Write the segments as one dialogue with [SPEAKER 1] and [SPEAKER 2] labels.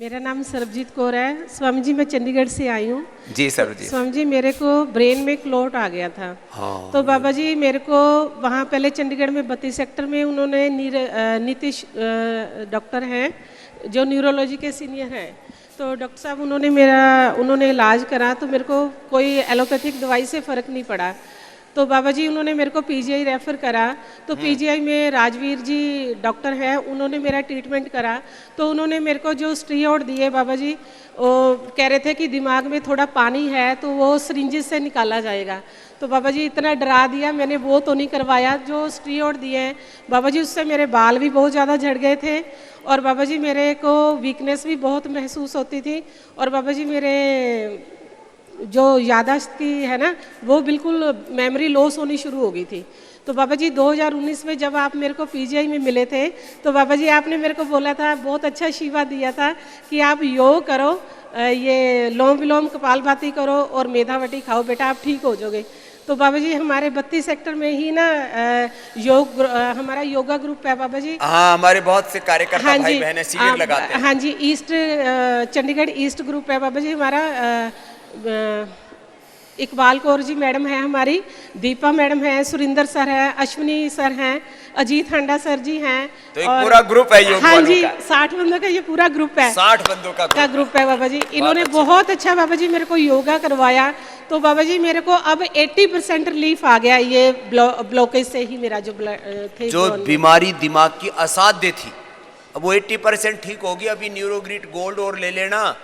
[SPEAKER 1] मेरा नाम सरबजीत कौर है। स्वामी जी मैं चंडीगढ़ से आई हूँ।
[SPEAKER 2] जी सरबजीत।
[SPEAKER 1] स्वामी जी मेरे को ब्रेन में क्लॉट आ गया था।
[SPEAKER 2] हाँ।
[SPEAKER 1] तो बाबा जी मेरे को वहाँ पहले चंडीगढ़ में 32 सेक्टर में उन्होंने नीतीश डॉक्टर हैं जो न्यूरोलॉजी के सीनियर हैं, तो डॉक्टर साहब उन्होंने इलाज करा तो मेरे को कोई एलोपैथिक दवाई से फ़र्क नहीं पड़ा। तो बाबा जी उन्होंने मेरे को पीजीआई रेफ़र करा, तो पीजीआई में राजवीर जी डॉक्टर हैं, उन्होंने मेरा ट्रीटमेंट करा। तो उन्होंने मेरे को जो स्टीरॉयड दिए बाबा जी, वो कह रहे थे कि दिमाग में थोड़ा पानी है तो वो सिरिंज से निकाला जाएगा। तो बाबा जी इतना डरा दिया, मैंने वो तो नहीं करवाया। जो स्टीरॉयड दिए हैं बाबा जी उससे मेरे बाल भी बहुत ज़्यादा झड़ गए थे और बाबा जी मेरे को वीकनेस भी बहुत महसूस होती थी और बाबा जी मेरे जो याददाश्त की है ना वो बिल्कुल मेमोरी लॉस होनी शुरू हो गई थी। तो बाबा जी 2019 में जब आप मेरे को पीजीआई में मिले थे तो बाबा जी आपने मेरे को बोला था, बहुत अच्छा आशीर्वाद दिया था कि आप योग करो, ये लोम विलोम कपालभाति करो और मेधावटी खाओ बेटा, आप ठीक हो जाओगे। तो बाबा जी हमारे 32 सेक्टर में ही ना हमारा योगा ग्रुप है बाबा जी।
[SPEAKER 2] हाँ, हमारे बहुत से कार्यकर्ता भाई बहनें शिविर लगाते हैं।
[SPEAKER 1] हाँ जी, ईस्ट चंडीगढ़ ईस्ट ग्रुप है बाबा जी हमारा। इकबाल कौर जी मैडम है हमारी, दीपा मैडम है, सुरिंदर सर है, अश्विनी सर हैं, अजीत हांडा सर जी हैं।
[SPEAKER 2] तो एक पूरा ग्रुप है योग
[SPEAKER 1] हाँ जी,
[SPEAKER 2] का।
[SPEAKER 1] 60 बंदों का ये पूरा ग्रुप है।
[SPEAKER 2] 60 बंदों का
[SPEAKER 1] ग्रुप है बाबा जी। इन्होंने बहुत अच्छा बाबा जी मेरे को योगा करवाया। तो बाबा जी मेरे को अब 80% रिलीफ आ गया, ये ब्लॉकेज से ही मेरा
[SPEAKER 2] जो बीमारी दिमाग की असाध्य थी अब वो 80% ठीक होगी। अभी न्यूरोग्रिट गोल्ड और ले लेना,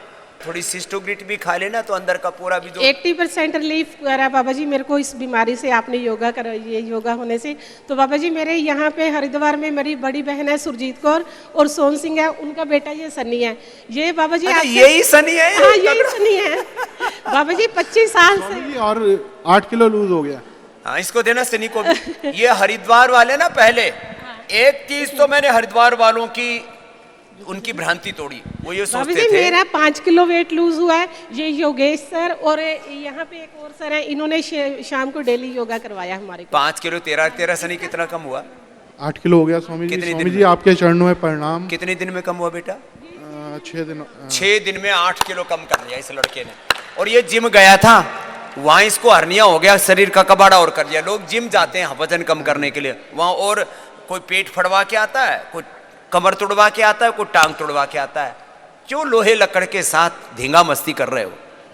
[SPEAKER 2] थोड़ी सिस्टोग्रिट भी खा लेना तो अंदर का पूरा भी
[SPEAKER 1] 80% रिलीफ करा बाबा जी मेरे को इस बीमारी से। आपने योगा करा, ये योगा होने से। तो बाबा जी मेरे यहाँ पे हरिद्वार में मेरी बड़ी बहन है सुरजीत कौर और सोन सिंह है, उनका बेटा ये सनी है। ये बाबा जी
[SPEAKER 2] यही सनी है।
[SPEAKER 1] हाँ यही सनी है बाबा जी 25 साल से
[SPEAKER 3] और 8 किलो लूज हो गया।
[SPEAKER 2] हाँ, इसको देना सनी को भी। ये हरिद्वार वाले ना पहले एक चीज तो मैंने हरिद्वार वालों की उनकी भ्रांति तोड़ी। वो ये सोचते थे
[SPEAKER 1] मेरा 5 किलो वेट लूज हुआ है। ये योगेश सर और यहाँ पे एक और सर है, इन्होंने शाम को डेली योगा करवाया हमारे को।
[SPEAKER 2] 5 किलो। तेरा सनी कितना कम हुआ?
[SPEAKER 3] 8 किलो हो गया स्वामी जी। स्वामी जी आपके चरणों में प्रणाम।
[SPEAKER 2] कितने दिन में कम हुआ बेटा?
[SPEAKER 3] 6
[SPEAKER 2] दिन में 8 किलो कम कर लिया इस लड़के ने। और ये जिम गया था, वहाँ इसको हर्निया हो गया, शरीर का कबाड़ा और कर दिया। लोग जिम जाते हैं वजन कम करने के लिए, वहाँ और कोई पेट फड़वा के आता है, कोई कमर तोड़वा के आता है, कोई टांग तोड़वा के आता है। क्यों लोहे लकड़ के साथ धींगा मस्ती कर रहे हो?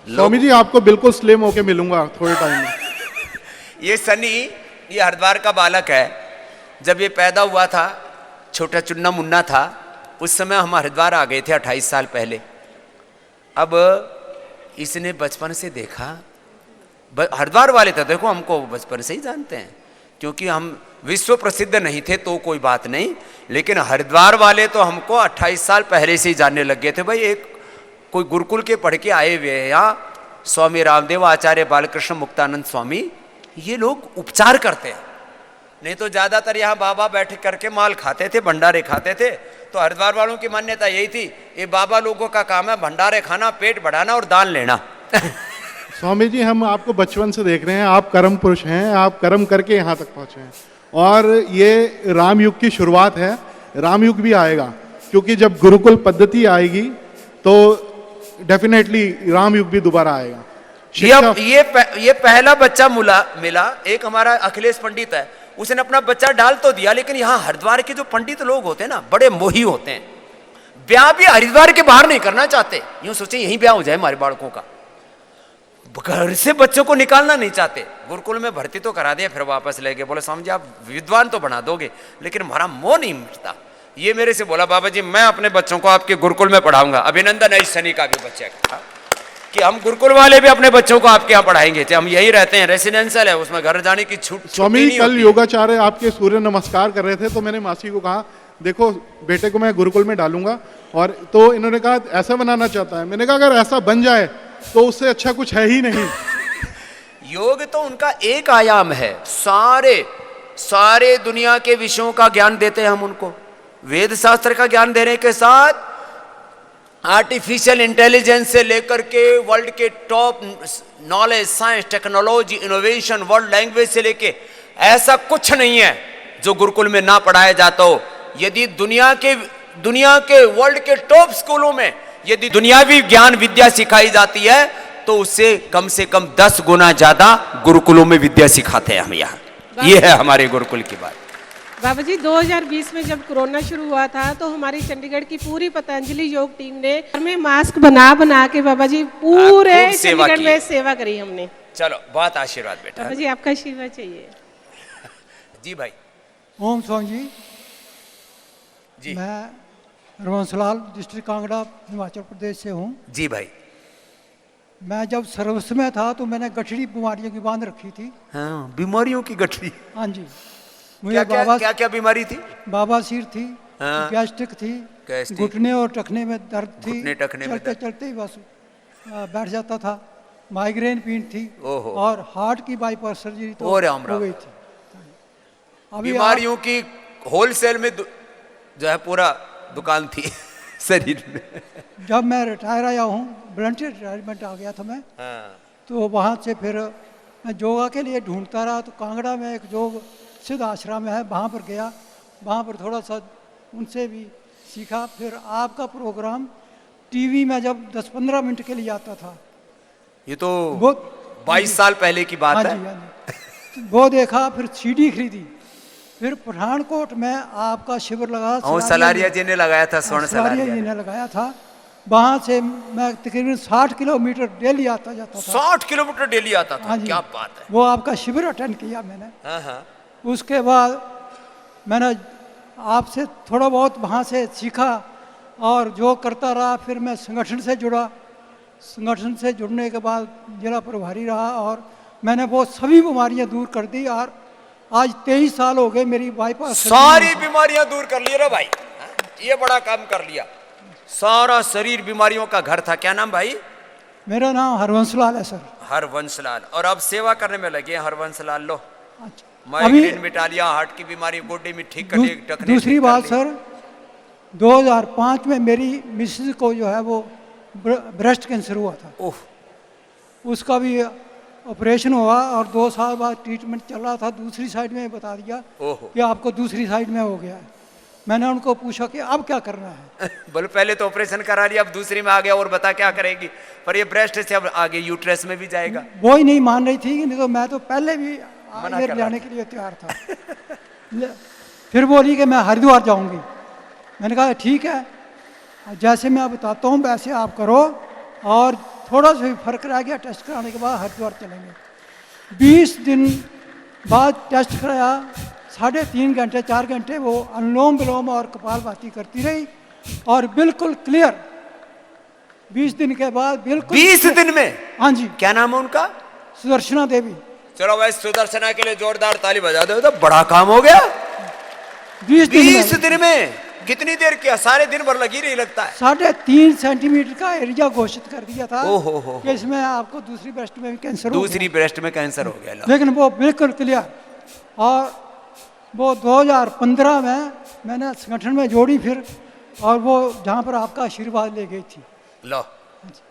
[SPEAKER 3] स्वामी जी आपको बिल्कुल स्लिम होके मिलूंगा थोड़े टाइम में।
[SPEAKER 2] ये सनी, ये हरिद्वार का बालक है। जब ये पैदा हुआ था, छोटा चुन्ना मुन्ना था, उस समय हम हरिद्वार आ गए थे 28 साल पहले। अब इसने बचपन से देखा, हरिद्वार वाले तो देखो हमको बचपन से ही जानते हैं, क्योंकि हम विश्व प्रसिद्ध नहीं थे तो कोई बात नहीं, लेकिन हरिद्वार वाले तो हमको 28 साल पहले से ही जानने लग गए थे। भाई एक कोई गुरुकुल के पढ़ के आए हुए हैं यहाँ, स्वामी रामदेव, आचार्य बालकृष्ण मुक्तानंद स्वामी, ये लोग उपचार करते हैं। नहीं तो ज़्यादातर यहाँ बाबा बैठ करके माल खाते थे, भंडारे खाते थे। तो हरिद्वार वालों की मान्यता यही थी, ये बाबा लोगों का काम है भंडारे खाना, पेट बढ़ाना और दान लेना।
[SPEAKER 3] स्वामी जी हम आपको बचपन से देख रहे हैं, आप कर्म पुरुष हैं, आप कर्म करके यहाँ तक पहुँचे हैं। और ये राम युग की शुरुआत है, राम युग भी आएगा, क्योंकि जब गुरुकुल पद्धति आएगी तो डेफिनेटली राम युग भी दोबारा आएगा।
[SPEAKER 2] ये पहला बच्चा मिला। एक हमारा अखिलेश पंडित है, उसने अपना बच्चा डाल तो दिया, लेकिन यहाँ हरिद्वार के जो पंडित लोग होते हैं ना, बड़े मोही होते हैं। ब्याह भी हरिद्वार के बाहर नहीं करना चाहते, यूं सोचे यहीं ब्याह हो जाए हमारे बालकों का, घर से बच्चों को निकालना नहीं चाहते। गुरुकुल में भर्ती तो करा दिया, फिर वापस ले गए। बोले स्वामी जी आप विद्वान तो बना दोगे, लेकिन हमारा मोह नहीं मिटता। ये मेरे से बोला, बाबा जी मैं अपने बच्चों को आपके गुरुकुल में पढ़ाऊंगा। अभिनंदन है इस शनि का भी बच्चे का कि हम गुरुकुल वाले भी अपने बच्चों को आपके यहाँ पढ़ाएंगे। हम यही रहते हैं, रेसिडेंशियल है, उसमें घर जाने की छूट।
[SPEAKER 3] स्वामी कल योगाचार्य आपके सूर्य नमस्कार कर रहे थे, तो मैंने मासी को कहा देखो बेटे को मैं गुरुकुल में डालूंगा, और तो इन्होंने कहा ऐसा बनाना चाहता है। मैंने कहा अगर ऐसा बन जाए तो उससे अच्छा कुछ है ही नहीं।
[SPEAKER 2] योग तो उनका एक आयाम है, सारे दुनिया के विषयों का ज्ञान देते हैं हम उनको। वेद शास्त्र का ज्ञान देने के साथ आर्टिफिशियल इंटेलिजेंस से लेकर के वर्ल्ड के top knowledge, science, technology, innovation, world language से लेके ऐसा कुछ नहीं है जो गुरुकुल में ना पढ़ाया जाता हो। यदि दुनिया के वर्ल्ड के टॉप स्कूलों में यदि दुनियावी ज्ञान विद्या सिखाई जाती है तो उससे कम से कम 10 गुना ज्यादा गुरुकुलों में विद्या सिखाते हैं हम यहाँ। ये है हमारे गुरुकुल की बात।
[SPEAKER 1] बाबा जी 2020 में जब कोरोना शुरू हुआ था तो हमारी चंडीगढ़ की पूरी पतंजलि योग टीम ने घर में मास्क बना बना के बाबा जी पूरे
[SPEAKER 2] खूब सेवा
[SPEAKER 1] चंडीगढ़
[SPEAKER 2] की।
[SPEAKER 1] में सेवा करी हमने।
[SPEAKER 2] चलो बहुत आशीर्वाद बेटा।
[SPEAKER 1] बाबा जी आपका आशीर्वाद चाहिए।
[SPEAKER 2] जी भाई।
[SPEAKER 4] ओम स्वामी जी।
[SPEAKER 2] जी।
[SPEAKER 4] मैं हरवंशलाल डिस्ट्रिक्ट कांगड़ा हिमाचल प्रदेश से हूँ।
[SPEAKER 2] जी भाई।
[SPEAKER 4] मैं जब सर्विस में था तो मैंने गठड़ी बीमारियों की बांध रखी थी।
[SPEAKER 2] हाँ, बीमारियों की गठरी।
[SPEAKER 4] हाँ जी।
[SPEAKER 2] क्या क्या क्या क्या बीमारी थी?
[SPEAKER 4] बाबासीर थी,
[SPEAKER 2] हाँ।
[SPEAKER 4] गैस्ट्रिक थी,
[SPEAKER 2] गैस्ट्रिक।
[SPEAKER 4] घुटने और टखने में दर्द थी,
[SPEAKER 2] घुटने टखने में
[SPEAKER 4] चलते
[SPEAKER 2] दर्द।
[SPEAKER 4] चलते ही बस बैठ जाता था। माइग्रेन पीन थी
[SPEAKER 2] ओहो।
[SPEAKER 4] और हार्ट की बाईपास सर्जरी तो
[SPEAKER 2] ओ राम
[SPEAKER 4] हो
[SPEAKER 2] राम।
[SPEAKER 4] गई थी। अभी
[SPEAKER 2] बीमारियों की होलसेल में जो है पूरा दुकान थी शरीर में।
[SPEAKER 4] जब मैं रिटायर आया हूँ, वॉलंटियर रिटायरमेंट आ गया था मैं,
[SPEAKER 2] हाँ।
[SPEAKER 4] तो वहाँ से फिर मैं योगा के लिए ढूंढता रहा। तो कांगड़ा में एक योग सिद्ध आश्रम है, वहाँ पर गया, वहाँ पर थोड़ा सा उनसे भी सीखा। फिर आपका प्रोग्राम टीवी में जब 10-15 मिनट के लिए आता था,
[SPEAKER 2] ये तो
[SPEAKER 4] वो
[SPEAKER 2] 22 साल पहले की बात
[SPEAKER 4] हाँ
[SPEAKER 2] है।
[SPEAKER 4] जी हाँ जी, वो देखा। फिर सीडी खरीदी। फिर पठानकोट में आपका शिविर लगा,
[SPEAKER 2] और सलारिया जी ने लगाया था, स्वर्ण
[SPEAKER 4] सलारिया
[SPEAKER 2] सलारिया
[SPEAKER 4] जी ने लगाया था। वहाँ से मैं तकरीबन 60 किलोमीटर डेली आता जाता था।
[SPEAKER 2] 60 किलोमीटर डेली आता था।
[SPEAKER 4] हाँ जी।
[SPEAKER 2] क्या बात है।
[SPEAKER 4] वो आपका शिविर अटेंड किया मैंने।
[SPEAKER 2] हाँ हाँ।
[SPEAKER 4] उसके बाद मैंने आपसे थोड़ा बहुत वहाँ से सीखा और जो करता रहा। फिर मैं संगठन से जुड़ा। संगठन से जुड़ने के बाद जिला प्रभारी रहा और मैंने वो सभी बीमारियां दूर कर दी। और आज 23 साल हो गए मेरी बाईपास
[SPEAKER 2] सारी बीमारियां दूर कर ली रे भाई। ये बड़ा काम कर लिया। सारा शरीर बीमारियों का घर था। क्या नाम भाई?
[SPEAKER 4] मेरा नाम हरवंशलाल है सर।
[SPEAKER 2] हरवंशलाल। और अब सेवा करने में लगे हैं हरवंशलाल। लो,
[SPEAKER 4] अच्छा।
[SPEAKER 2] माइग्रेन मिटा लिया, हार्ट की बीमारी गोड्डे में ठीक कर ली, टखने
[SPEAKER 4] दूसरी
[SPEAKER 2] ठीक कर
[SPEAKER 4] बात
[SPEAKER 2] ली।
[SPEAKER 4] सर, 2005 में मेरी मिसेज को जो है वो ब्रेस्ट कैंसर हुआ था।
[SPEAKER 2] ओह।
[SPEAKER 4] उसका भी ऑपरेशन हुआ और 2 साल बाद ट्रीटमेंट चल रहा था। दूसरी साइड में बता दिया
[SPEAKER 2] ओहो।
[SPEAKER 4] कि आपको दूसरी साइड में हो गया है। मैंने उनको पूछा कि अब क्या करना है।
[SPEAKER 2] बोले पहले तो ऑपरेशन करा लिया, अब दूसरी में आ गया और बता क्या करेगी? पर ये ब्रेस्ट से अब आगे यूट्रस में भी जाएगा।
[SPEAKER 4] वो ही नहीं मान रही थी, नहीं तो मैं तो पहले भी
[SPEAKER 2] मना
[SPEAKER 4] ये
[SPEAKER 2] कर
[SPEAKER 4] जाने
[SPEAKER 2] रहा
[SPEAKER 4] के लिए तैयार था। फिर बोली कि मैं हरिद्वार जाऊंगी। मैंने कहा ठीक है, जैसे मैं बताता हूँ वैसे आप करो। और थोड़ा सा भी फर्क रह गया, टेस्ट कराने के बाद हरिद्वार चलेंगे। 20 दिन बाद टेस्ट कराया, 3.5 घंटे 4 घंटे वो अनुलोम विलोम और कपालभाति करती रही और बिल्कुल क्लियर। 20 दिन के बाद बिल्कुल
[SPEAKER 2] 20 दिन में?
[SPEAKER 4] हाँ जी।
[SPEAKER 2] क्या नाम है उनका?
[SPEAKER 4] सुदर्शना देवी।
[SPEAKER 2] चलो भाई, सुदर्शना के लिए जोरदार ताली बजा दो। तो बड़ा काम हो गया।
[SPEAKER 4] 20
[SPEAKER 2] 20 दिन में कितनी देर किया? सारे दिन भर लगी रही लगता है।
[SPEAKER 4] 3.5 सेंटीमीटर का एरिया घोषित कर दिया था
[SPEAKER 2] ओहो।
[SPEAKER 4] कि इसमें आपको दूसरी ब्रेस्ट में भी कैंसर हो
[SPEAKER 2] दूसरी ब्रेस्ट में कैंसर हो गया।
[SPEAKER 4] गया। लेकिन वो बिल्कुल क्लियर। और वो 2015 में मैंने संगठन में जोड़ी फिर, और वो जहाँ पर आपका आशीर्वाद ले गई थी।
[SPEAKER 2] लो,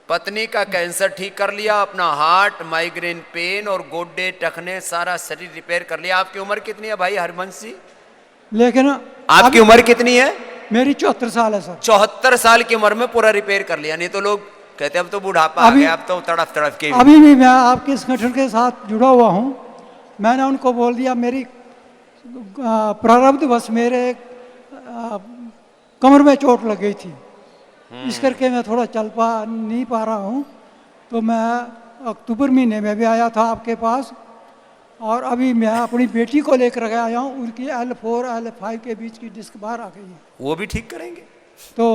[SPEAKER 2] पत्नी का कैंसर ठीक कर लिया, अपना हार्ट, माइग्रेन पेन और गोड्डे टखने सारा शरीर रिपेयर कर लिया। आपकी उम्र कितनी है भाई हरवंश जी?
[SPEAKER 4] लेकिन
[SPEAKER 2] आपकी उम्र कितनी है?
[SPEAKER 4] मेरी 74 साल है सर।
[SPEAKER 2] 74 साल की उम्र में पूरा रिपेयर कर लिया। नहीं तो लोग कहते अब तो बुढ़ापा आ गया, अब तो तड़फ तड़फ के।
[SPEAKER 4] अभी भी मैं आपके संगठन के साथ जुड़ा हुआ हूँ। मैंने उनको बोल दिया मेरी प्रारब्ध बस मेरे कमर में चोट लग गई थी, इस करके मैं थोड़ा चल नहीं पा रहा हूँ। तो मैं अक्टूबर महीने में भी आया था आपके पास। और अभी मैं अपनी बेटी को लेकर आया हूँ। उनकी L4 L5 के बीच की डिस्क बाहर आ गई है।
[SPEAKER 2] वो भी ठीक करेंगे?
[SPEAKER 4] तो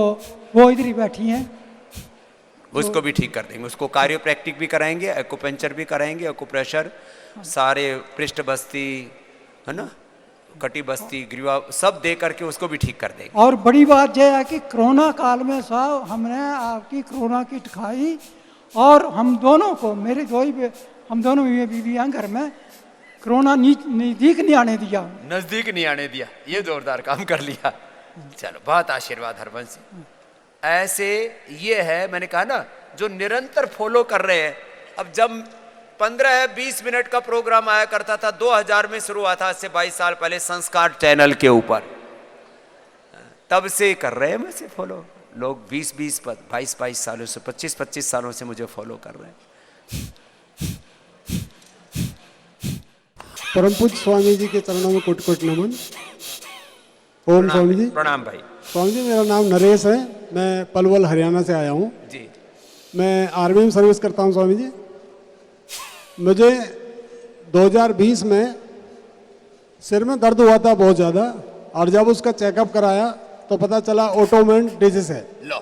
[SPEAKER 4] वो इधर ही बैठी हैं।
[SPEAKER 2] उसको भी ठीक कर देंगे। उसको कार्योप्रैक्टिक भी कराएंगे, एक्यूपंक्चर भी कराएंगे, एक्यूप्रेशर, सारे पृष्ठ बस्ती है ना, कटी बस्ती, ग्रीवा सब दे करके उसको भी ठीक कर देंगे।
[SPEAKER 4] और बड़ी बात यह है कि कोरोना काल में साहब हमने आपकी कोरोना किट खाई और हम दोनों को, मेरे हम दोनों बीवी हैं घर में, कोरोना नजदीक नहीं आने दिया।
[SPEAKER 2] नजदीक नहीं आने दिया। ये जोरदार काम कर लिया। चलो, बहुत आशीर्वाद हरवंश। ऐसे ये है, मैंने कहा ना, जो निरंतर फॉलो कर रहे हैं। अब जब 15-20 मिनट का प्रोग्राम आया करता था, 2000 में शुरू हुआ था, आज से 22 साल पहले संस्कार चैनल के ऊपर, तब से कर रहे हैं वैसे फॉलो। लोग 20-20 22-22 सालों से 25-25 सालों से मुझे फॉलो कर रहे हैं।
[SPEAKER 5] परम पूज्य स्वामी जी के चरणों में कोटि कोटि नमन। ओम स्वामी जी।
[SPEAKER 2] प्रणाम भाई।
[SPEAKER 5] स्वामी जी, मेरा नाम नरेश है, मैं पलवल हरियाणा से आया हूँ।
[SPEAKER 2] जी।
[SPEAKER 5] मैं आर्मी में सर्विस करता हूँ स्वामी जी। मुझे 2020 में सिर में दर्द हुआ था बहुत ज़्यादा, और जब उसका चेकअप कराया तो पता चला ऑटोइम्यून डिजीज है।
[SPEAKER 2] लो,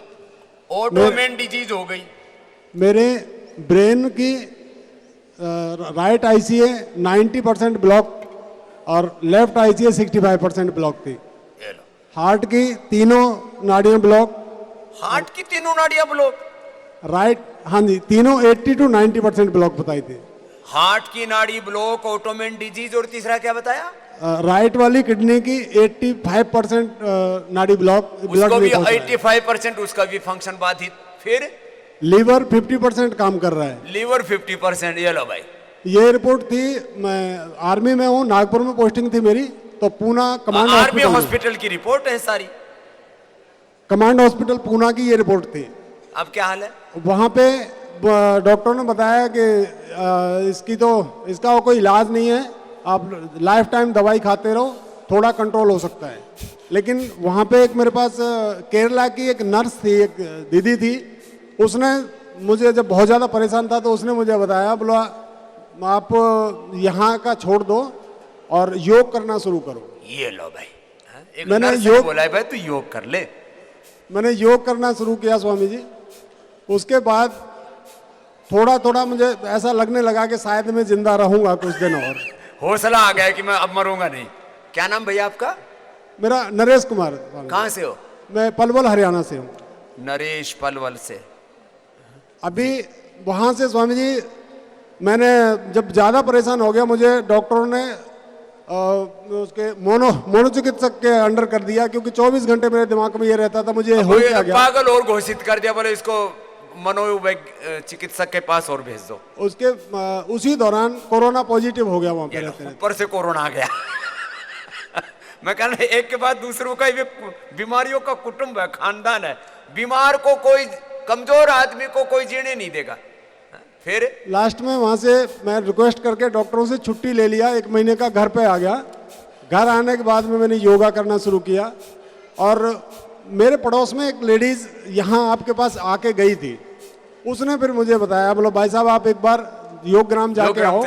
[SPEAKER 2] ऑटोइम्यून डिजीज हो गई।
[SPEAKER 5] मेरे ब्रेन की राइट आईसीए 90% ब्लॉक और लेफ्ट आईसीए 65% ब्लॉक थी।
[SPEAKER 2] ये लो,
[SPEAKER 5] हार्ट की तीनों नाड़ियां ब्लॉक।
[SPEAKER 2] हार्ट की तीनों नाड़ियां ब्लॉक।
[SPEAKER 5] राइट, हाँ जी, तीनों 80 to 90% ब्लॉक बताई थी।
[SPEAKER 2] हार्ट की नाड़ी ब्लॉक, ऑटोइम्यून डिजीज, और तीसरा क्या बताया?
[SPEAKER 5] राइट वाली किडनी की 85% नाड़ी ब्लॉक, ब्लड
[SPEAKER 2] उसको भी
[SPEAKER 5] नहीं पहुंच रहा है।
[SPEAKER 2] 85% उसका भी फंक्शन बाधित। फिर
[SPEAKER 5] लीवर 50% काम कर रहा है।
[SPEAKER 2] लीवर 50%। ये लो भाई।
[SPEAKER 5] ये रिपोर्ट थी, मैं आर्मी में हूँ, नागपुर में पोस्टिंग थी मेरी, तो Poona command
[SPEAKER 2] army
[SPEAKER 5] hospital
[SPEAKER 2] hospital की रिपोर्ट है सारी।
[SPEAKER 5] कमांड हॉस्पिटल पूना की ये रिपोर्ट थी।
[SPEAKER 2] अब क्या हाल है?
[SPEAKER 5] वहाँ पे डॉक्टर ने बताया कि इसका कोई इलाज नहीं है, आप लाइफ टाइम दवाई खाते रहो, थोड़ा कंट्रोल हो सकता है। लेकिन वहाँ पे एक मेरे पास केरला की एक नर्स थी, एक दीदी थी, उसने मुझे, जब बहुत ज़्यादा परेशान था तो उसने मुझे बताया, बोला आप यहाँ का छोड़ दो और योग करना शुरू करो।
[SPEAKER 2] ये लो भाई। हाँ? एक
[SPEAKER 5] मैंने
[SPEAKER 2] नर्स ने बोला है भाई तू योग कर ले।
[SPEAKER 5] मैंने योग करना शुरू किया स्वामी जी। उसके बाद थोड़ा थोड़ा मुझे ऐसा लगने लगा कि शायद मैं जिंदा रहूंगा कुछ दिन और।
[SPEAKER 2] हौसला आ गया कि मैं अब मरूंगा नहीं। क्या नाम भैया आपका?
[SPEAKER 5] मेरा नरेश कुमार।
[SPEAKER 2] कहाँ से हो?
[SPEAKER 5] मैं पलवल हरियाणा से हूँ।
[SPEAKER 2] नरेश पलवल से।
[SPEAKER 5] अभी वहाँ से स्वामी जी, मैंने जब ज़्यादा परेशान हो गया, मुझे डॉक्टरों ने उसके मनोचिकित्सक के अंडर कर दिया, क्योंकि 24 घंटे मेरे दिमाग में ये रहता था मुझे हो क्या गया।
[SPEAKER 2] पागल और घोषित कर दिया, बोले इसको चिकित्सक के पास और भेज दो।
[SPEAKER 5] उसके उसी दौरान कोरोना पॉजिटिव हो गया वहाँ पे रहते रहते।
[SPEAKER 2] ऊपर से कोरोना आ गया। मैं कह रहा एक के बाद दूसरों का ये बीमारियों का कुटुंब है, खानदान है। बीमार को कोई, कमजोर आदमी को कोई जीने नहीं देगा। फिर
[SPEAKER 5] लास्ट में वहाँ से मैं रिक्वेस्ट करके डॉक्टरों से छुट्टी ले लिया, 1 महीने का घर पे आ गया। घर आने के बाद में मैंने योगा करना शुरू किया, और मेरे पड़ोस में एक लेडीज यहाँ आपके पास आके गई थी, उसने फिर मुझे बताया, बोलो भाई साहब आप एक बार योग ग्राम जाके आओ,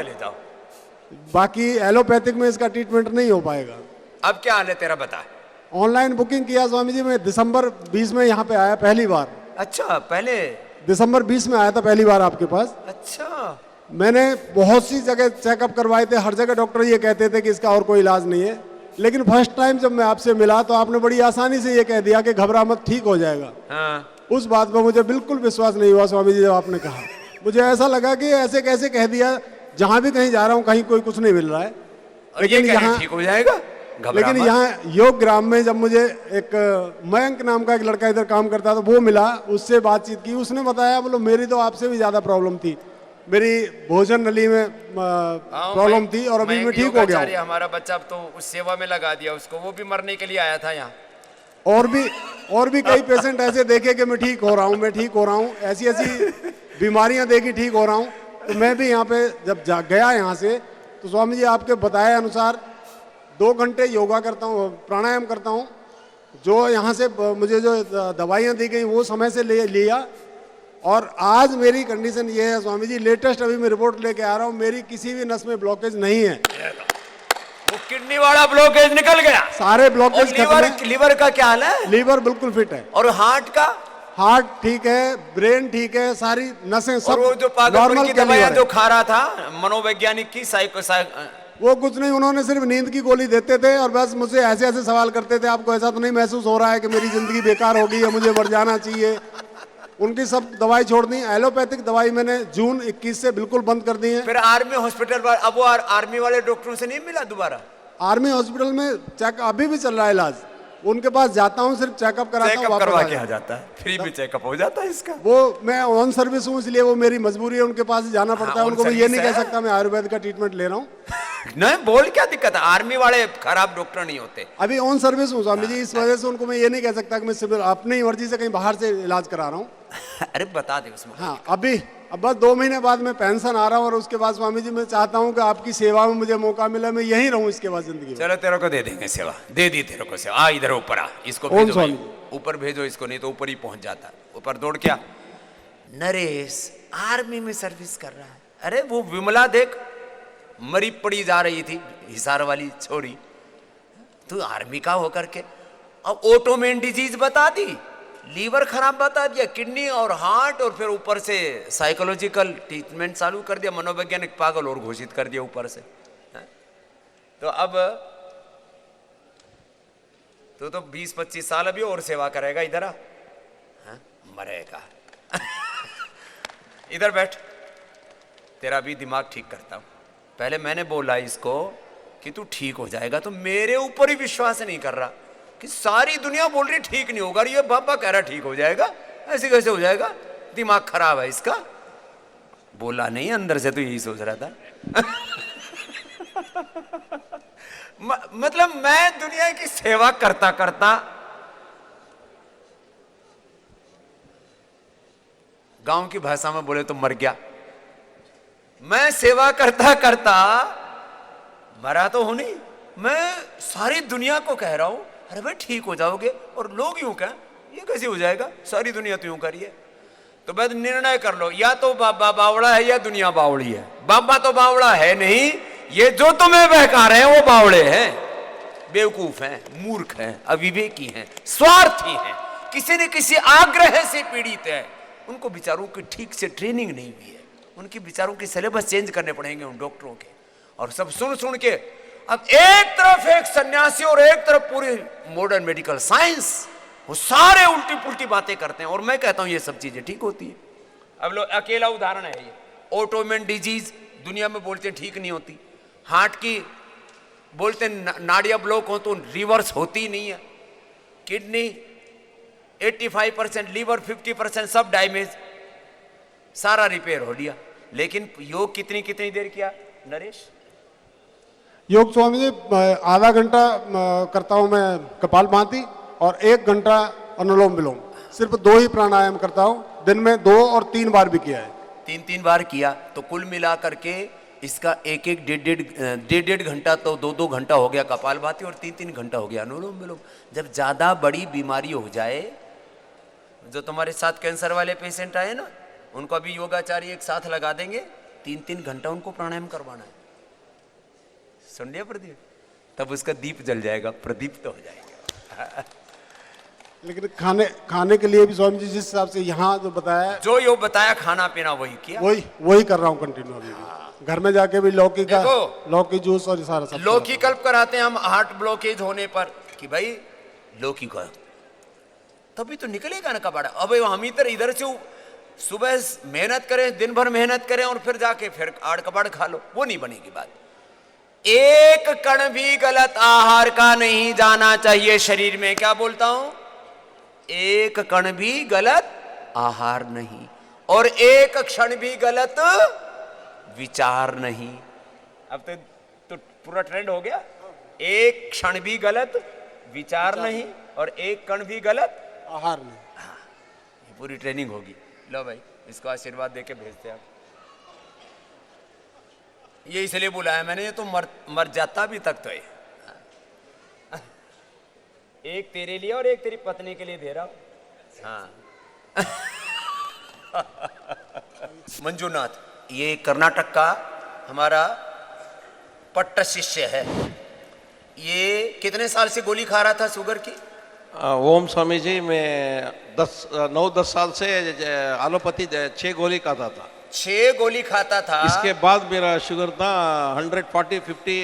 [SPEAKER 5] बाकी एलोपैथिक में इसका ट्रीटमेंट नहीं हो पाएगा।
[SPEAKER 2] अब क्या हाल है तेरा बता।
[SPEAKER 5] ऑनलाइन बुकिंग किया स्वामी जी, मैं दिसंबर 20 में यहाँ पे आया पहली बार।
[SPEAKER 2] अच्छा, पहले
[SPEAKER 5] दिसंबर 20 में आया था पहली बार आपके पास।
[SPEAKER 2] अच्छा।
[SPEAKER 5] मैंने बहुत सी जगह चेकअप करवाए थे, हर जगह डॉक्टर ये कहते थे कि इसका और कोई इलाज नहीं है। लेकिन फर्स्ट टाइम जब मैं आपसे मिला तो आपने बड़ी आसानी से ये कह दिया कि घबरा मत, ठीक हो जाएगा।
[SPEAKER 2] हाँ।
[SPEAKER 5] उस बात पर मुझे बिल्कुल विश्वास नहीं हुआ स्वामी जी, जब आपने कहा मुझे ऐसा लगा कि ऐसे कैसे कह दिया, जहां भी कहीं जा रहा हूं कहीं कोई कुछ नहीं मिल रहा है।
[SPEAKER 2] लेकिन यहाँ ठीक हो जाएगा।
[SPEAKER 5] लेकिन यहाँ योग ग्राम में जब मुझे एक मयंक नाम का एक लड़का इधर काम करता था, वो मिला, उससे बातचीत की, उसने बताया, बोलो मेरी तो आपसे भी ज्यादा प्रॉब्लम थी, मेरी भोजन नली में प्रॉब्लम थी, और अभी मैं ठीक हो गया।
[SPEAKER 2] हमारा बच्चा तो उस सेवा में लगा दिया उसको, वो भी मरने के लिए आया था यहाँ।
[SPEAKER 5] और भी कई पेशेंट ऐसे देखे कि मैं ठीक हो रहा हूँ, मैं ठीक हो रहा हूँ, ऐसी ऐसी बीमारियां देखी ठीक हो रहा हूँ। तो मैं भी यहाँ पे जब गया यहाँ से, तो स्वामी जी आपके बताए अनुसार 2 घंटे योगा करता हूँ, प्राणायाम करता हूँ। जो यहाँ से मुझे जो दवाइयाँ दी गई वो समय से ले लिया, और आज मेरी कंडीशन ये है स्वामी जी, लेटेस्ट अभी मैं रिपोर्ट लेके आ रहा हूँ, मेरी किसी भी नस में ब्लॉकेज नहीं है।
[SPEAKER 2] वो किडनी वाला ब्लॉकेज निकल गया,
[SPEAKER 5] सारे ब्लॉकेज खत्म है।
[SPEAKER 2] लीवर का क्या हाल है?
[SPEAKER 5] लीवर बिल्कुल फिट है।
[SPEAKER 2] और हार्ट का?
[SPEAKER 5] हार्ट ठीक है, ब्रेन ठीक है, सारी नसें सब।
[SPEAKER 2] और वो जो पागलपन की दवाइयां जो खा रहा था मनोवैज्ञानिक की,
[SPEAKER 5] वो कुछ नहीं, उन्होंने सिर्फ नींद की गोली देते थे और बस मुझसे ऐसे ऐसे सवाल करते थे, आपको ऐसा तो नहीं महसूस हो रहा है कि मेरी जिंदगी बेकार हो गई है, मुझे मर जाना चाहिए। उनकी सब दवाई छोड़ दी। एलोपैथिक दवाई मैंने जून 21 से बिल्कुल बंद कर दी है।
[SPEAKER 2] फिर आर्मी हॉस्पिटल पर, अब वो आर्मी वाले डॉक्टरों से नहीं मिला दोबारा?
[SPEAKER 5] आर्मी हॉस्पिटल में चेक अभी भी चल रहा है इलाज, उनके पास जाता हूँ, सिर्फ चेकअप कराता हूँ,
[SPEAKER 2] चेकअप करवा के आ जाता है, फ्री में चेकअप हो जाता है इसका।
[SPEAKER 5] वो मैं ऑन सर्विस हूँ, इसलिए वो मेरी मजबूरी है, उनके पास जाना पड़ता है। उनको मैं ये नहीं कह सकता मैं आयुर्वेद का ट्रीटमेंट ले रहा हूँ।
[SPEAKER 2] नहीं बोल क्या दिक्कत है, आर्मी वाले खराब डॉक्टर नहीं होते।
[SPEAKER 5] अभी ऑन सर्विस हूँ स्वामी जी, इस वजह से उनको मैं ये नहीं कह सकता कि मैं सिर्फ अपनी मर्जी से कहीं बाहर से इलाज करा रहा हूँ।
[SPEAKER 2] अरे बता दे उसमें।
[SPEAKER 5] हाँ, अब बस 2 महीने बाद मैं पेंशन आ रहा हूँ और उसके बाद स्वामी जी मैं चाहता हूँ कि आपकी सेवा में मुझे मौका मिला, मैं यहीं रहूँ इसके बाद जिंदगी में।
[SPEAKER 2] चलो तेरे को दे देंगे सेवा, दे दी तेरे को सेवा। आ इधर ऊपर आ, इसको
[SPEAKER 5] कौन
[SPEAKER 2] भेजो
[SPEAKER 5] स्वामी?
[SPEAKER 2] भाई, ऊपर भेजो इसको, नहीं तो ऊपर ही पहुंच जाता। ऊपर दौड़ क्या, नरेश आर्मी में सर्विस कर रहा है। अरे वो विमला देख मरी पड़ी जा रही थी, हिसार वाली छोरी, तू आर्मी का होकर के अब ऑटोमेन डिजीज बता दी, लीवर खराब बता दिया, किडनी और हार्ट, और फिर ऊपर से साइकोलॉजिकल ट्रीटमेंट चालू कर दिया, मनोवैज्ञानिक पागल और घोषित कर दिया ऊपर से। तो अब तो 20-25 साल अभी और सेवा करेगा। इधर आ, मरेगा। इधर बैठ, तेरा भी दिमाग ठीक करता हूं। पहले मैंने बोला इसको कि तू ठीक हो जाएगा, तो मेरे ऊपर ही विश्वास नहीं कर रहा कि सारी दुनिया बोल रही ठीक नहीं होगा, ये बाबा कह रहा ठीक हो जाएगा, ऐसे कैसे हो जाएगा, दिमाग खराब है इसका। बोला नहीं, अंदर से तो यही सोच रहा था। मतलब मैं दुनिया की सेवा करता करता गांव की भाषा में बोले तो मर गया। मैं सेवा करता करता मरा तो हूं नहीं, मैं सारी दुनिया को कह रहा हूं अरे भाई ठीक हो जाओगे, और लोग यूं कहें ये कैसे हो जाएगा, सारी दुनिया तो यूं करिए। तो बस निर्णय कर लो, या तो बाबा बावड़ा है या दुनिया बावड़ी है। बाबा तो बावड़ा है नहीं, ये जो तुम्हें बहका रहे हैं वो बावड़े हैं, बेवकूफ हैं, मूर्ख हैं, अविवेकी हैं, स्वार्थी हैं, किसी न किसी आग्रह से पीड़ित है। उनको बेचारों की ठीक से ट्रेनिंग नहीं हुई है, उनकी बेचारों की सिलेबस चेंज करने पड़ेंगे उन डॉक्टरों के। और सब सुन सुन के अब एक तरफ एक सन्यासी और एक तरफ पूरी मॉडर्न मेडिकल साइंस, वो सारे उल्टी पुल्टी बातें करते हैं, और मैं कहता हूं ये सब चीजें ठीक होती है। अब लो अकेला उदाहरण है ये, ऑटोमेन डिजीज दुनिया में बोलते हैं ठीक नहीं होती, हार्ट की बोलते नाड़ियां ब्लॉक हो तो रिवर्स होती नहीं है, किडनी 85%, लीवर 50%, सब डैमेज, सारा रिपेयर हो लिया। लेकिन योग कितनी कितनी देर किया नरेश?
[SPEAKER 5] योग स्वामी जी आधा घंटा करता हूँ मैं कपालभाति, और 1 घंटा अनुलोम विलोम, सिर्फ 2 ही प्राणायाम करता हूँ, दिन में 2 और 3 बार भी किया है।
[SPEAKER 2] 3 बार किया तो कुल मिला करके इसका 1 डेढ़ घंटा तो 2 घंटा हो गया कपालभाति, और 3 घंटा हो गया अनुलोम विलोम। जब ज्यादा बड़ी बीमारी हो जाए, जो तुम्हारे साथ कैंसर वाले पेशेंट आए ना, उनको अभी योगाचार्य एक साथ लगा देंगे, 3 घंटा उनको प्राणायाम करवाना है। सुन लिया प्रदीप? तब उसका दीप जल जाएगा, प्रदीप्त हो जाएगा।
[SPEAKER 5] लेकिन खाने के लिए भी स्वामी जी जिस हिसाब से यहाँ जो बताया,
[SPEAKER 2] जो योग बताया खाना पीना वही किया,
[SPEAKER 5] वही कर रहा हूँ कंटिन्यू अभी भी। घर में जाके भी लौकी जूस और सारा सब
[SPEAKER 2] लौकी कल्प कराते हैं हम हार्ट ब्लॉकेज होने पर कि भाई लौकी का तभी तो निकलेगा ना कबाड़ा। अब हम इधर से सुबह मेहनत करें, दिन भर मेहनत करें और फिर जाके फिर आड़ कबाड़ खा लो, वो नहीं बनेगी बात। एक कण भी गलत आहार का नहीं जाना चाहिए शरीर में। क्या बोलता हूं? एक कण भी गलत आहार नहीं, और एक क्षण भी गलत विचार नहीं। अब तो पूरा ट्रेंड हो गया, एक क्षण भी गलत विचार नहीं और एक कण भी गलत
[SPEAKER 5] आहार नहीं।
[SPEAKER 2] हाँ, ये पूरी ट्रेनिंग होगी। लो भाई, इसको आशीर्वाद देके भेजते हैं आप। ये इसलिए बुलाया मैंने, ये तो मर जाता भी तक तो है। एक तेरे लिए और एक तेरी पत्नी के लिए दे रहा हूं। हाँ। मंजूनाथ, ये कर्नाटक का हमारा पट्ट शिष्य है। ये कितने साल से गोली खा रहा था शुगर की?
[SPEAKER 6] ओम स्वामी जी, मैं 9-10 साल से एलोपैथी 6 गोली खाता था।
[SPEAKER 2] 6 गोली खाता था।
[SPEAKER 6] इसके बाद मेरा शुगर था 140-50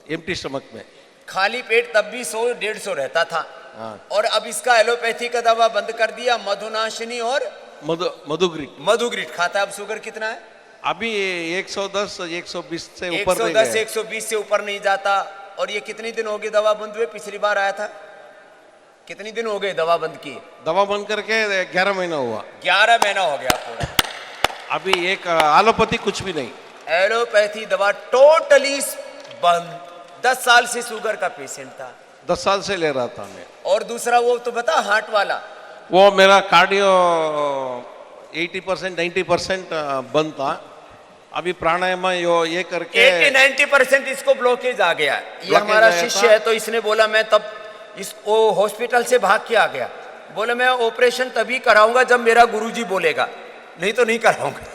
[SPEAKER 6] एम्प्टी स्टमक में।
[SPEAKER 2] खाली पेट तब भी 100-150 रहता था।
[SPEAKER 6] हाँ।
[SPEAKER 2] और अब इसका एलोपैथी का दवा बंद कर दिया, मधुनाशिनी और मधुग्रिट खाता है। अब शुगर कितना है?
[SPEAKER 6] अभी 110-120 से ऊपर नहीं गया।
[SPEAKER 2] 110-120 से ऊपर नहीं जाता। और ये कितने दिन हो गए दवा बंद हुए? पिछली बार आया था, कितने दिन हो गए दवा बंद किए?
[SPEAKER 6] दवा बंद करके 11 महीना हुआ।
[SPEAKER 2] 11 महीना हो गया पूरा।
[SPEAKER 6] अभी एक एलोपैथी कुछ भी नहीं।
[SPEAKER 2] एलोपैथी दवा टोटली बंद। 10 साल से शुगर का पेशेंट था।
[SPEAKER 6] 10 साल से ले रहा था मैं।
[SPEAKER 2] और दूसरा वो तो बता, हार्ट वाला
[SPEAKER 6] वो मेरा कार्डियो 80% 90% बंद था। अभी प्राणायाम ये करके
[SPEAKER 2] 80-90% इसको ब्लॉकेज आ गया। ये
[SPEAKER 6] ब्लॉकेज
[SPEAKER 2] हमारा
[SPEAKER 6] आया
[SPEAKER 2] शिष्य
[SPEAKER 6] था।
[SPEAKER 2] है, तो इसने बोला मैं तब इसको हॉस्पिटल से भाग के आ गया। बोले मैं ऑपरेशन तभी कराऊंगा जब मेरा गुरुजी बोलेगा, नहीं तो नहीं कराऊंगा।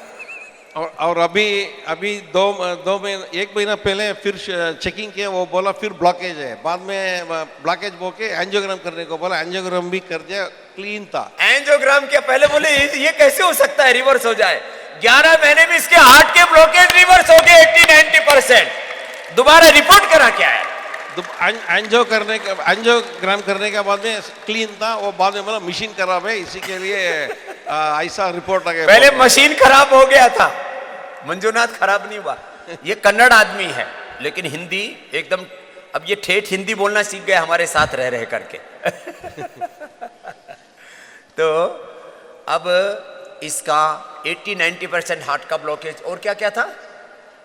[SPEAKER 6] और अभी दो महीना 1 महीना पहले फिर चेकिंग किया, वो बोला फिर ब्लॉकेज है। बाद में ब्लॉकेज बोल के एंजियोग्राम करने को बोला, एंजियोग्राम भी कर दिया, क्लीन था।
[SPEAKER 2] एंजियोग्राम के पहले बोले ये कैसे हो सकता है रिवर्स हो जाए। 11 महीने में इसके हार्ट के ब्लॉकेज रिवर्स हो गए 80-90%। दोबारा रिपोर्ट करा क्या है।
[SPEAKER 6] एंजियोग्राम करने के बाद में क्लीन था, वो बाद में बोला मशीन खराब है, इसी के लिए ऐसा रिपोर्ट आ गया।
[SPEAKER 2] पहले मशीन खराब हो गया था, मंजूनाथ खराब नहीं हुआ। ये कन्नड़ आदमी है लेकिन हिंदी एकदम, अब ये ठेठ हिंदी बोलना सीख गए हमारे साथ रह रहे करके। तो अब इसका 80-90% हार्ट का ब्लॉकेज। और क्या क्या था?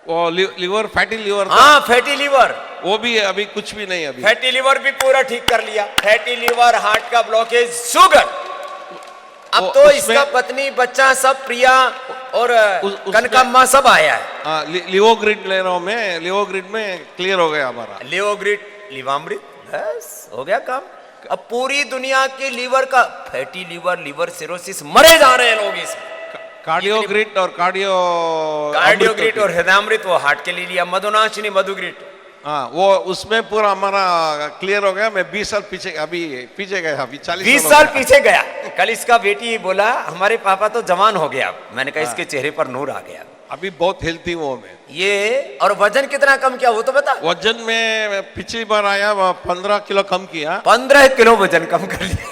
[SPEAKER 6] वो लिवर, फैटी लिवर।
[SPEAKER 2] हाँ, फैटी लिवर।
[SPEAKER 6] वो भी अभी कुछ भी नहीं। अभी
[SPEAKER 2] फैटी लिवर भी पूरा ठीक कर लिया। फैटी लिवर, हार्ट का ब्लॉकेज, शुगर। अब तो इसका पत्नी, बच्चा सब, प्रिया और कनकम्मा सब आया है।
[SPEAKER 6] लिवोग्रिड ले रहा हूं मैं, लिवोग्रिड में क्लियर हो गया हमारा।
[SPEAKER 2] लिवोग्रिड, लिवामृत, बस हो गया काम। अब पूरी दुनिया के लीवर का, फैटी लीवर, लिवर सिरोसिस, मरे जा रहे हैं लोग इसमें।
[SPEAKER 6] कार्डियोग्रिड और
[SPEAKER 2] कार्डियोग्रिड और हृदयामृत वो हार्ट के लिए लिया। मधुनाशिनी, मधुग्रिड,
[SPEAKER 6] हाँ, वो उसमें पूरा हमारा क्लियर हो गया। मैं 20 साल पीछे गया, अभी 40
[SPEAKER 2] 20 साल पीछे गया। कल इसका बेटी बोला हमारे पापा तो जवान हो गया। मैंने कहा इसके चेहरे पर नूर आ गया।
[SPEAKER 6] अभी बहुत हेल्थी हूँ मैं।
[SPEAKER 2] ये और वजन कितना कम किया वो तो बता।
[SPEAKER 6] वजन में पिछली बार आया 15 किलो कम किया।
[SPEAKER 2] 15 किलो वजन कम कर लिया।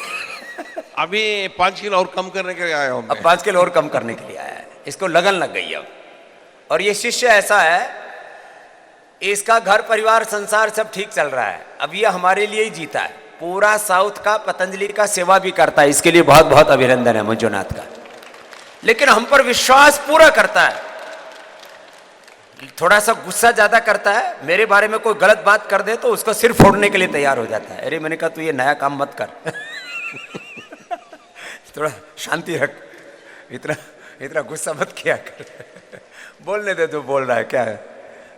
[SPEAKER 6] अभी 5 किलो और कम करने के लिए आया हूँ।
[SPEAKER 2] अब 5 किलो और कम करने के लिए आया है। इसको लगन लग गई अब। और ये शिष्य ऐसा है, इसका घर परिवार संसार सब ठीक चल रहा है। अब ये हमारे लिए ही जीता है। पूरा साउथ का पतंजलि का सेवा भी करता है। इसके लिए बहुत बहुत अभिनंदन है मंजूनाथ का। लेकिन हम पर विश्वास पूरा करता है। थोड़ा सा गुस्सा ज्यादा करता है। मेरे बारे में कोई गलत बात कर दे तो उसको सिर फोड़ने के लिए तैयार हो जाता है। अरे मैंने कहा तू ये नया काम मत कर। थोड़ा शांति रख, इतना गुस्सा मत किया कर। बोलने दे, तो बोल रहा है क्या है,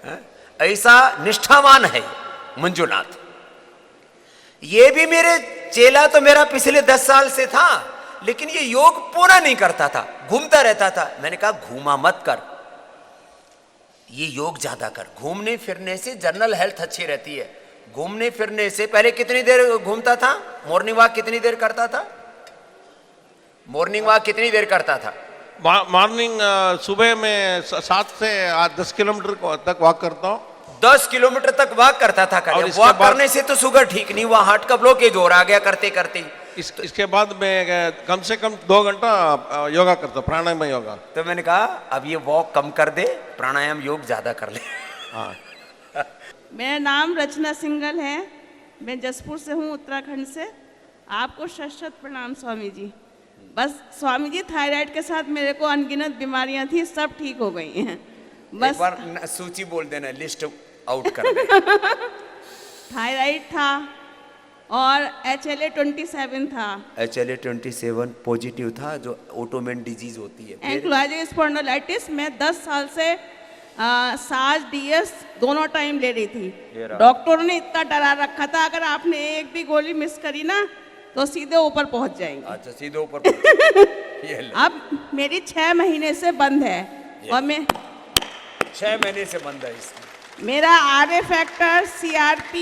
[SPEAKER 2] हा? ऐसा निष्ठावान है मंजूनाथ। ये भी मेरे चेला तो मेरा पिछले 10 साल से था, लेकिन ये योग पूरा नहीं करता था, घूमता रहता था। मैंने कहा घूमा मत कर, ये योग ज्यादा कर। घूमने फिरने से जनरल हेल्थ अच्छी रहती है। घूमने फिरने से पहले कितनी देर घूमता था? मॉर्निंग वॉक कितनी देर करता था? मॉर्निंग वॉक कितनी देर करता था?
[SPEAKER 6] मॉर्निंग सुबह में 7 से 10 किलोमीटर तक वॉक करता हूँ।
[SPEAKER 2] 10 किलोमीटर तक वॉक करता था। वॉक करने से तो शुगर ठीक नहीं हुआ, हार्ट का ब्लॉकेज हो रहा गया करते करते।
[SPEAKER 6] इसके बाद मैं कम से कम 2 घंटा योगा करता, प्राणायाम योगा।
[SPEAKER 2] तो मैंने कहा अब ये वॉक कम कर दे, प्राणायाम योग ज्यादा कर ले।
[SPEAKER 6] हाँ।
[SPEAKER 7] मेरा नाम रचना सिंगल है, मैं जसपुर से हूँ, उत्तराखंड से। आपको शत प्रणाम स्वामी जी। बस स्वामी जी, थायराइड के साथ मेरे को अनगिनत बीमारियां थी, सब ठीक हो गई हैं। बस
[SPEAKER 2] एक बार सूची बोल देना, लिस्ट आउट कर दे।
[SPEAKER 7] थायराइड था और HLA-27 था।
[SPEAKER 2] HLA-27 पॉजिटिव था, जो ऑटोमेन डिजीज होती है।
[SPEAKER 7] एंक्लोजाइटिस स्पॉन्डिलाइटिस मैं 10 साल से साज DS दोनों टाइम ले रही थी। डॉक्टरों ने इतना डरा रखा था अगर आपने एक भी गोली मिस करी ना तो सीधे ऊपर पहुंच जाएंगे।
[SPEAKER 2] अच्छा, सीधे ऊपर। ये
[SPEAKER 7] अब मेरी 6 महीने से बंद है और मैं
[SPEAKER 2] 6 महीने से बंद है इसकी।
[SPEAKER 7] मेरा RA फैक्टर, CRP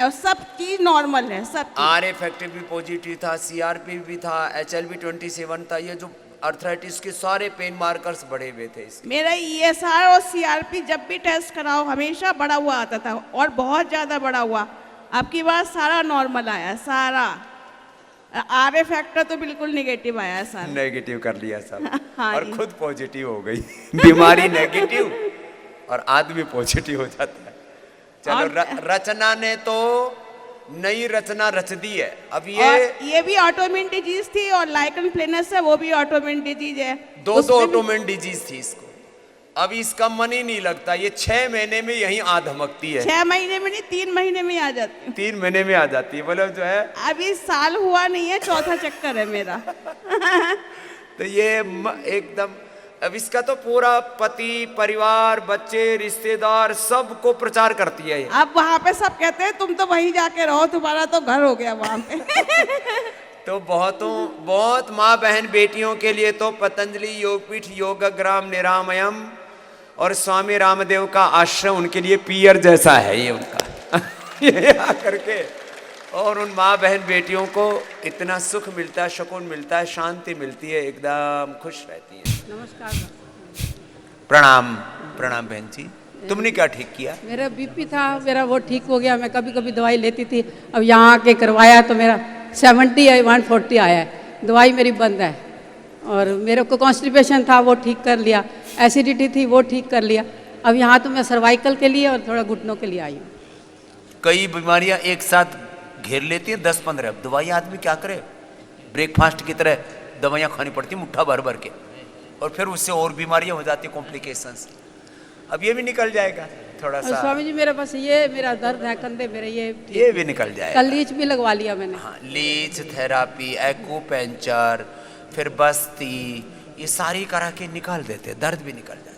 [SPEAKER 7] और सब चीज नॉर्मल है। सब
[SPEAKER 2] RA फैक्टर भी पॉजिटिव था, CRP भी था, HLB-27 था। ये जो अर्थराइटिस के सारे पेन मार्कर्स बढ़े हुए थे इसके।
[SPEAKER 7] मेरा ESR और CRP जब भी टेस्ट कराओ हमेशा बढ़ा हुआ आता था और बहुत ज्यादा बढ़ा हुआ। अब की बार सारा नॉर्मल आया, सारा। RA फैक्टर तो बिल्कुल नेगेटिव आया सर।
[SPEAKER 2] नेगेटिव कर लिया सब।
[SPEAKER 7] हाँ
[SPEAKER 2] और
[SPEAKER 7] जी।
[SPEAKER 2] खुद पॉजिटिव हो गई। बीमारी नेगेटिव और आदमी पॉजिटिव हो जाता है। चलो, रचना ने तो नई रचना रच दी है। अब
[SPEAKER 7] ये भी ऑटोमिन डिजीज थी और लाइकन प्लेनस है, वो भी ऑटोमिन डिजीज है।
[SPEAKER 2] दो ऑटोमिन डिजीज थी इसको। अब इसका मन ही नहीं लगता, ये 6 महीने में यहीं आ धमकती है।
[SPEAKER 7] 6 महीने में नहीं, 3 महीने में आ जाती हूँ।
[SPEAKER 2] 3 महीने में आ जाती है, मतलब जो है
[SPEAKER 7] अभी साल हुआ नहीं है, चौथा चक्कर है मेरा।
[SPEAKER 2] तो ये एकदम, अब इसका तो पूरा पति परिवार बच्चे रिश्तेदार सबको प्रचार करती है ये।
[SPEAKER 7] अब वहाँ पे सब कहते हैं तुम तो वहीं जाके रहो, तुम्हारा तो घर हो गया वहाँ पे।
[SPEAKER 2] तो बहुत माँ बहन बेटियों के लिए तो पतंजलि योगपीठ योगग्राम निरामयम और स्वामी रामदेव का आश्रम उनके लिए पियर जैसा है ये उनका। ये आकर के और उन माँ बहन बेटियों को इतना सुख मिलता है, सुकून मिलता है, शांति मिलती है, एकदम खुश रहती है।
[SPEAKER 8] नमस्कार।
[SPEAKER 2] प्रणाम प्रणाम बहन जी। तुमने क्या ठीक किया?
[SPEAKER 8] मेरा बीपी था, मेरा वो ठीक हो गया। मैं कभी कभी दवाई लेती थी, अब यहाँ आके करवाया तो मेरा 70 है, 140 आया है। दवाई मेरी बंद है। और मेरे को कॉन्स्टिपेशन था, वो ठीक कर लिया। एसिडिटी थी, वो ठीक कर लिया। अब यहाँ तो मैं सर्वाइकल के लिए और थोड़ा घुटनों के लिए आई हूँ।
[SPEAKER 2] कई बीमारियां एक साथ घेर लेती है, 10-15। दवाई आदमी क्या करे, ब्रेकफास्ट की तरह दवाइयाँ खानी पड़ती मुट्ठा भर भर के, और फिर उससे और बीमारियां हो जाती, कॉम्प्लिकेशंस। अब ये भी निकल जाएगा थोड़ा
[SPEAKER 8] और
[SPEAKER 2] सा।
[SPEAKER 8] स्वामी जी मेरे पास ये मेरा दर्द है कंधे मेरे,
[SPEAKER 2] ये भी निकल जाएगा।
[SPEAKER 8] कल लीच भी लगवा लिया मैंने।
[SPEAKER 2] हाँ, लीच थेरापी, एक्यूपेंचर, फिर बस्ती, ये सारी करा के निकाल देते, दर्द भी निकल जाता।